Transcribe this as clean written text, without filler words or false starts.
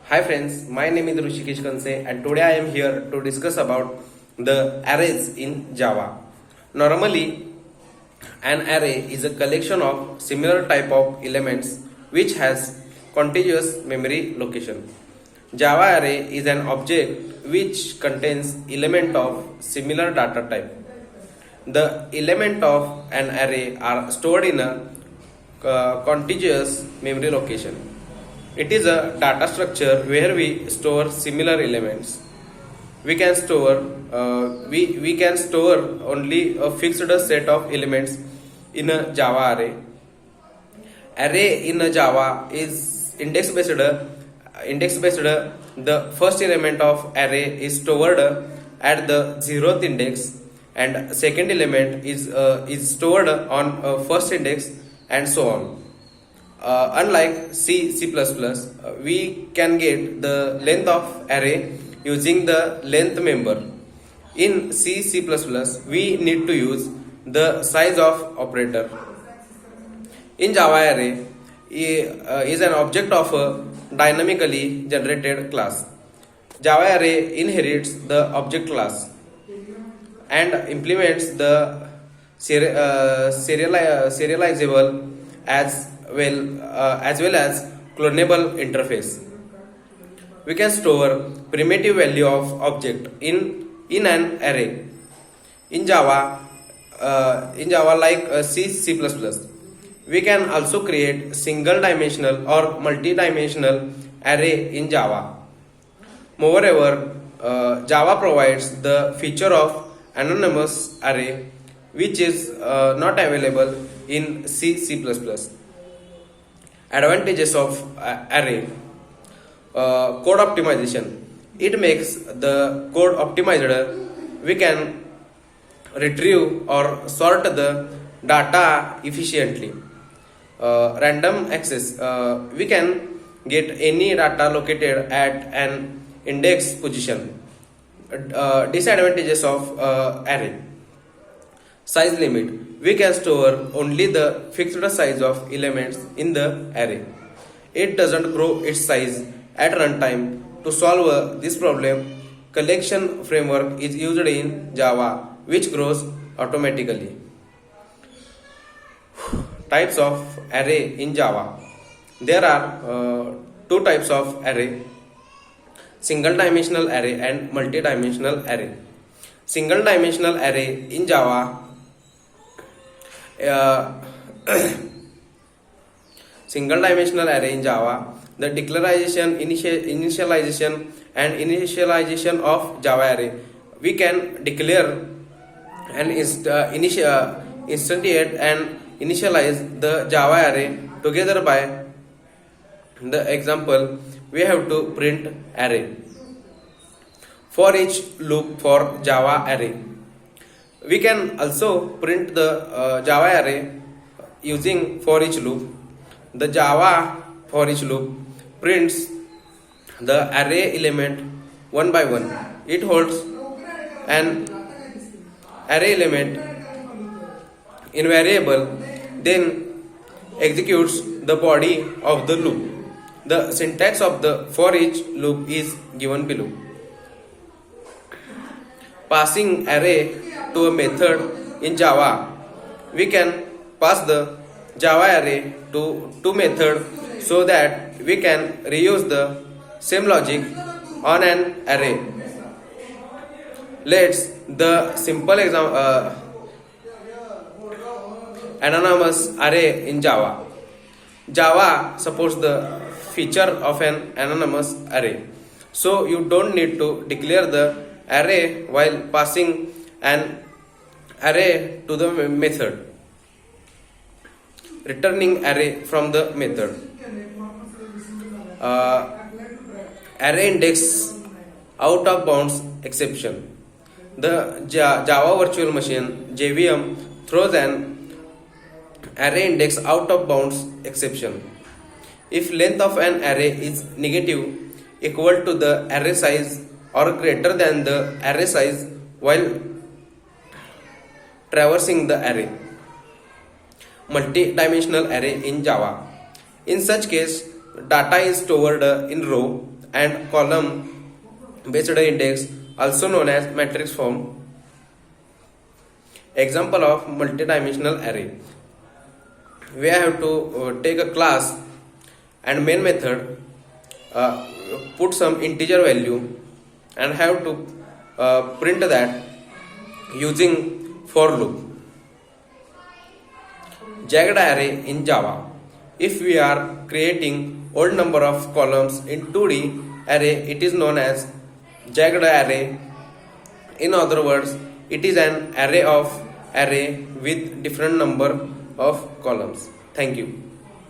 Hi friends, my name is Rushikesh Kanse and today I am here to discuss about the arrays in Java. Normally, an array is a collection of similar type of elements which has contiguous memory location. Java array is an object which contains element of similar data type. The element of an array are stored in a contiguous memory location. It is a data structure where we store similar elements. We can store only a fixed set of elements in a Java array. Array in a Java is index based. The first element of array is stored at the 0th index, and second element is stored on first index, and so on. Unlike C++, we can get the length of array using the length member. In C++, we need to use the size of operator. In Java, array is an object of a dynamically generated class. Java array inherits the object class and implements the serializable as well as clonable interface. We can store primitive value of object in an array. In Java, like C++, we can also create single dimensional or multi-dimensional array in Java. Moreover, Java provides the feature of anonymous array, which is not available in C++. Advantages of array: code optimization. It makes the code optimized. We can retrieve or sort the data efficiently. Random access. We can get any data located at an index position. Disadvantages of array: size limit. We can store only the fixed size of elements in the array. It doesn't grow its size at runtime. To solve this problem, collection framework is used in Java, which grows automatically. Types of array in Java. There are two types of array: single dimensional array and multi-dimensional array. Single dimensional array in Java single dimensional array in Java, the declaration, initialization and initialization of Java array. We can declare and instantiate and initialize the Java array together. By the example, we have to print array. For each loop for Java array. We can also print the Java array using for each loop. The Java for each loop prints the array element one by one. It holds an array element in variable, then executes the body of the loop. The syntax of the for each loop is given below. Passing array to a method in Java. We can pass the Java array to method so that we can reuse the same logic on an array. Let's the simple example anonymous array in Java. Java supports the feature of an anonymous array, so you don't need to declare the array while passing an array to the method. Returning array from the method. Array index out of bounds exception. The Java Virtual Machine JVM throws an array index out of bounds exception. If length of an array is negative, equal to the array size or greater than the array size while traversing the array. Multi-dimensional array in Java. In such case, data is stored in row and column based index, also known as matrix form. Example of multidimensional array. We have to take a class and main method, put some integer value and have to print that using for loop. Jagged array in Java. If we are creating odd number of columns in 2D array, it is known as jagged array. In other words, it is an array with different number of columns. Thank you.